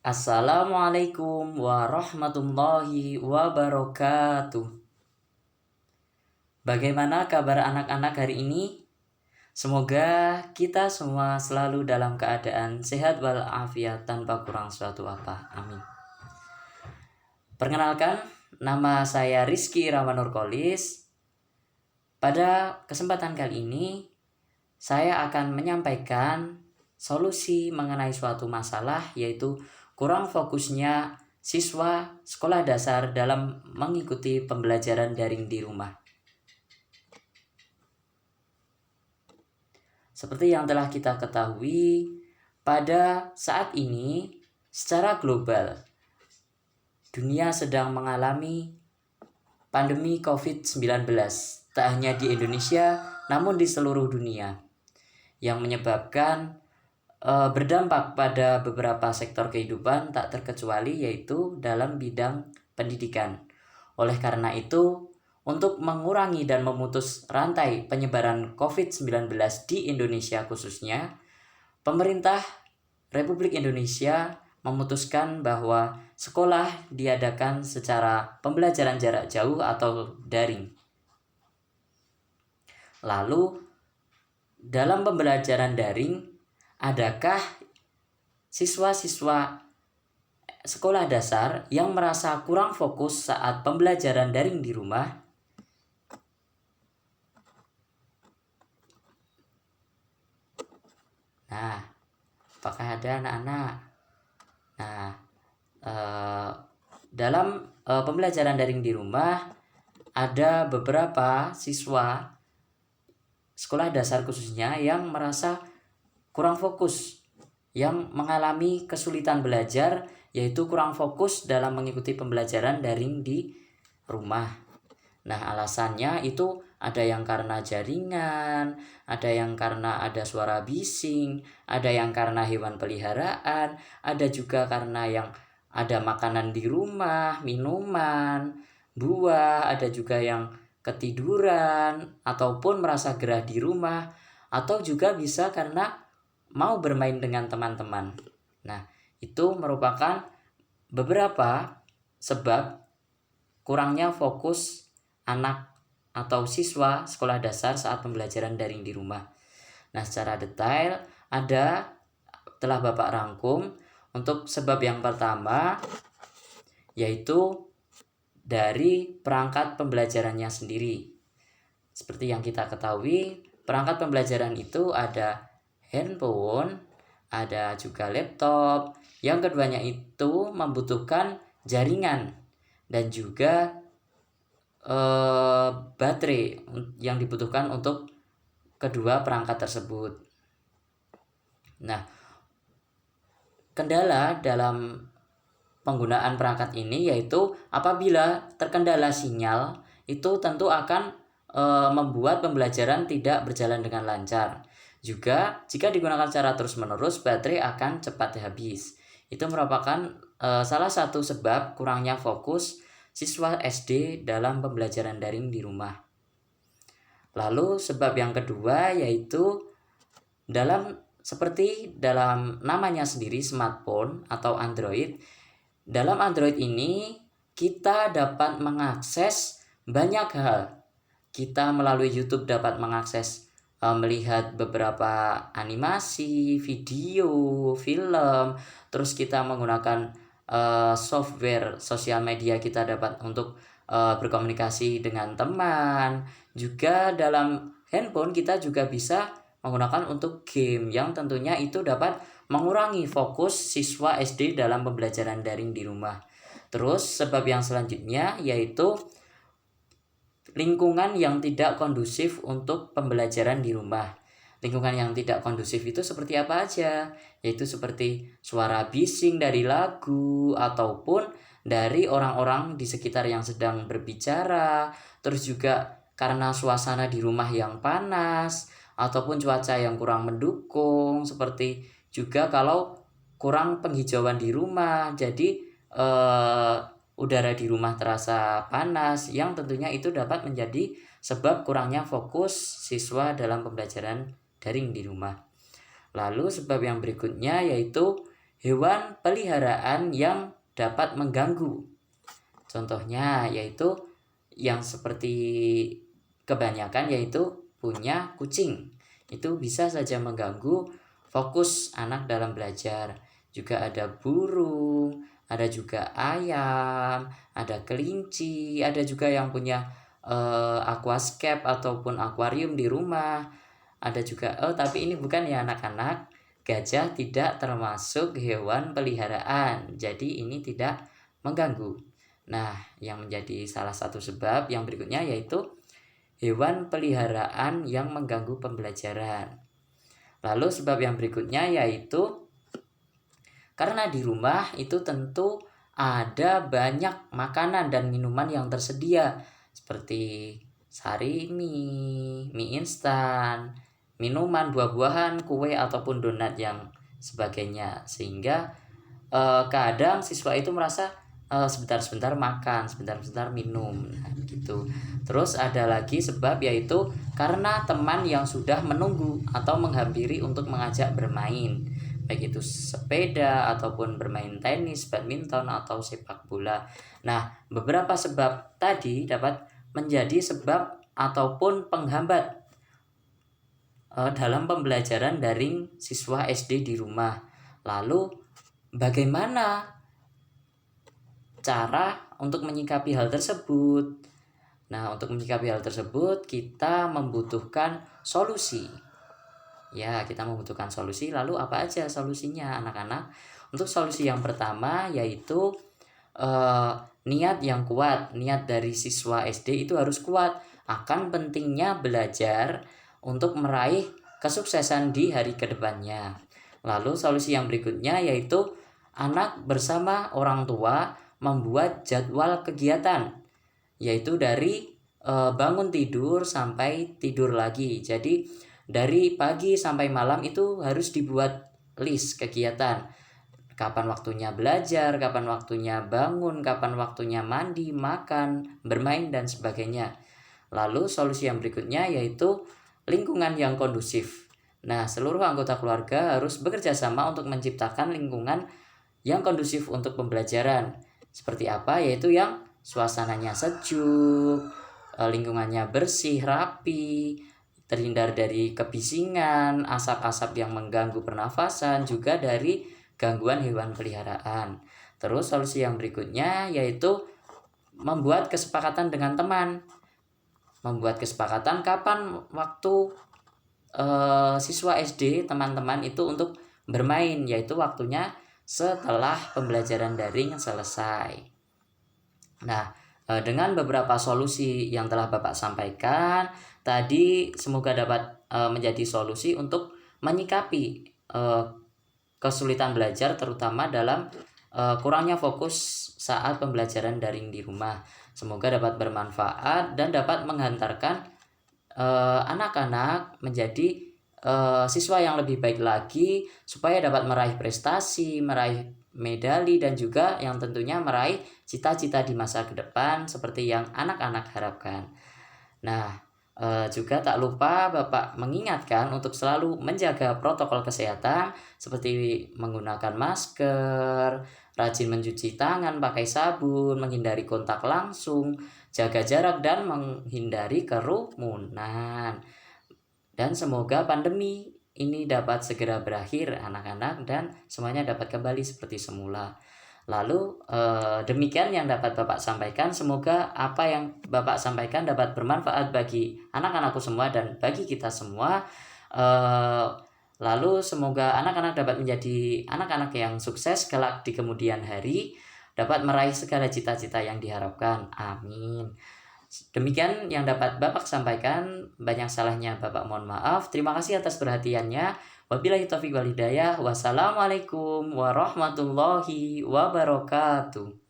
Assalamualaikum warahmatullahi wabarakatuh. Bagaimana kabar anak-anak hari ini? Semoga kita semua selalu dalam keadaan sehat walafiat tanpa kurang suatu apa. Amin. Perkenalkan, nama saya Rizky Irawan Nurkolis. Pada kesempatan kali ini, saya akan menyampaikan solusi mengenai suatu masalah, yaitu kurang fokusnya siswa sekolah dasar dalam mengikuti pembelajaran daring di rumah. Seperti yang telah kita ketahui, pada saat ini secara global dunia sedang mengalami pandemi COVID-19, tak hanya di Indonesia namun di seluruh dunia, yang menyebabkan berdampak pada beberapa sektor kehidupan tak terkecuali yaitu dalam bidang pendidikan. Oleh karena itu, untuk mengurangi dan memutus rantai penyebaran COVID-19 di Indonesia khususnya, pemerintah Republik Indonesia memutuskan bahwa sekolah diadakan secara pembelajaran jarak jauh atau daring. Lalu, dalam pembelajaran daring, adakah siswa-siswa sekolah dasar yang merasa kurang fokus saat pembelajaran daring di rumah? Nah, apakah ada anak-anak? Nah, dalam pembelajaran daring di rumah, ada beberapa siswa sekolah dasar khususnya yang merasa kurang fokus, yang mengalami kesulitan belajar, yaitu kurang fokus dalam mengikuti pembelajaran daring di rumah. Nah, alasannya itu ada yang karena jaringan, ada yang karena ada suara bising, ada yang karena hewan peliharaan, ada juga karena yang ada makanan di rumah, minuman, buah, ada juga yang ketiduran ataupun merasa gerah di rumah, atau juga bisa karena mau bermain dengan teman-teman. Nah, itu merupakan beberapa sebab kurangnya fokus anak atau siswa sekolah dasar saat pembelajaran daring di rumah. Nah, secara detail telah Bapak rangkum. Untuk sebab yang pertama, yaitu dari perangkat pembelajarannya sendiri. Seperti yang kita ketahui, perangkat pembelajaran itu ada handphone, ada juga laptop. Yang keduanya itu membutuhkan jaringan dan juga baterai yang dibutuhkan untuk kedua perangkat tersebut. Nah, kendala dalam penggunaan perangkat ini yaitu apabila terkendala sinyal, itu tentu akan membuat pembelajaran tidak berjalan dengan lancar. Juga jika digunakan secara terus-menerus, baterai akan cepat habis. Itu merupakan salah satu sebab kurangnya fokus siswa SD dalam pembelajaran daring di rumah. Lalu sebab yang kedua yaitu seperti dalam namanya sendiri, smartphone atau Android. Dalam Android ini kita dapat mengakses banyak hal. Kita melalui YouTube dapat mengakses melihat beberapa animasi, video, film. Terus kita menggunakan software sosial media, kita dapat untuk berkomunikasi dengan teman. Juga dalam handphone kita juga bisa menggunakan untuk game, yang tentunya itu dapat mengurangi fokus siswa SD dalam pembelajaran daring di rumah. Terus sebab yang selanjutnya yaitu lingkungan yang tidak kondusif untuk pembelajaran di rumah. Lingkungan yang tidak kondusif itu seperti apa aja? Yaitu seperti suara bising dari lagu ataupun dari orang-orang di sekitar yang sedang berbicara. Terus juga karena suasana di rumah yang panas ataupun cuaca yang kurang mendukung. Seperti juga kalau kurang penghijauan di rumah, jadi udara di rumah terasa panas, yang tentunya itu dapat menjadi sebab kurangnya fokus siswa dalam pembelajaran daring di rumah. Lalu sebab yang berikutnya yaitu hewan peliharaan yang dapat mengganggu. Contohnya yaitu yang seperti kebanyakan yaitu punya kucing. Itu bisa saja mengganggu fokus anak dalam belajar. Juga ada burung, ada juga ayam, ada kelinci, ada juga yang punya aquascape ataupun akuarium di rumah. Ada juga tapi ini bukan ya anak-anak, gajah tidak termasuk hewan peliharaan. Jadi ini tidak mengganggu. Nah, yang menjadi salah satu sebab yang berikutnya yaitu hewan peliharaan yang mengganggu pembelajaran. Lalu sebab yang berikutnya yaitu karena di rumah itu tentu ada banyak makanan dan minuman yang tersedia seperti sari mie instan, minuman, buah-buahan, kue ataupun donat yang sebagainya, sehingga kadang siswa itu merasa sebentar-sebentar makan, sebentar-sebentar minum, nah, gitu. Terus ada lagi sebab yaitu karena teman yang sudah menunggu atau menghampiri untuk mengajak bermain, baik itu sepeda ataupun bermain tenis, badminton atau sepak bola. Nah, beberapa sebab tadi dapat menjadi sebab ataupun penghambat dalam pembelajaran daring siswa SD di rumah. Lalu bagaimana cara untuk menyikapi hal tersebut? Nah, untuk menyikapi hal tersebut kita membutuhkan solusi. Ya, kita membutuhkan solusi. Lalu apa aja solusinya anak-anak? Untuk solusi yang pertama yaitu niat yang kuat. Niat dari siswa SD itu harus kuat akan pentingnya belajar untuk meraih kesuksesan di hari kedepannya. Lalu solusi yang berikutnya yaitu anak bersama orang tua membuat jadwal kegiatan, yaitu dari bangun tidur sampai tidur lagi. Jadi dari pagi sampai malam itu harus dibuat list kegiatan. Kapan waktunya belajar, kapan waktunya bangun, kapan waktunya mandi, makan, bermain, dan sebagainya. Lalu solusi yang berikutnya yaitu lingkungan yang kondusif. Nah, seluruh anggota keluarga harus bekerja sama untuk menciptakan lingkungan yang kondusif untuk pembelajaran. Seperti apa? Yaitu yang suasananya sejuk, lingkungannya bersih, rapi, terhindar dari kebisingan, asap-asap yang mengganggu pernafasan, juga dari gangguan hewan peliharaan. Terus solusi yang berikutnya yaitu membuat kesepakatan dengan teman. Membuat kesepakatan kapan waktu siswa SD, teman-teman itu untuk bermain, yaitu waktunya setelah pembelajaran daring selesai. Nah, dengan beberapa solusi yang telah Bapak sampaikan tadi, semoga dapat menjadi solusi untuk menyikapi kesulitan belajar, terutama dalam kurangnya fokus saat pembelajaran daring di rumah. Semoga dapat bermanfaat dan dapat menghantarkan anak-anak menjadi siswa yang lebih baik lagi, supaya dapat meraih prestasi, meraih medali, dan juga yang tentunya meraih cita-cita di masa ke depan seperti yang anak-anak harapkan. Nah, juga tak lupa Bapak mengingatkan untuk selalu menjaga protokol kesehatan seperti menggunakan masker, rajin mencuci tangan pakai sabun, menghindari kontak langsung, jaga jarak, dan menghindari kerumunan. Dan semoga pandemi ini dapat segera berakhir anak-anak dan semuanya dapat kembali seperti semula. Lalu demikian yang dapat Bapak sampaikan. Semoga apa yang Bapak sampaikan dapat bermanfaat bagi anak-anakku semua dan bagi kita semua. Lalu semoga anak-anak dapat menjadi anak-anak yang sukses kelak di kemudian hari, dapat meraih segala cita-cita yang diharapkan. Amin. Demikian yang dapat Bapak sampaikan. Banyak salahnya Bapak mohon maaf. Terima kasih atas perhatiannya. Wabillahi taufiq wal hidayah. Wassalamualaikum warahmatullahi wabarakatuh.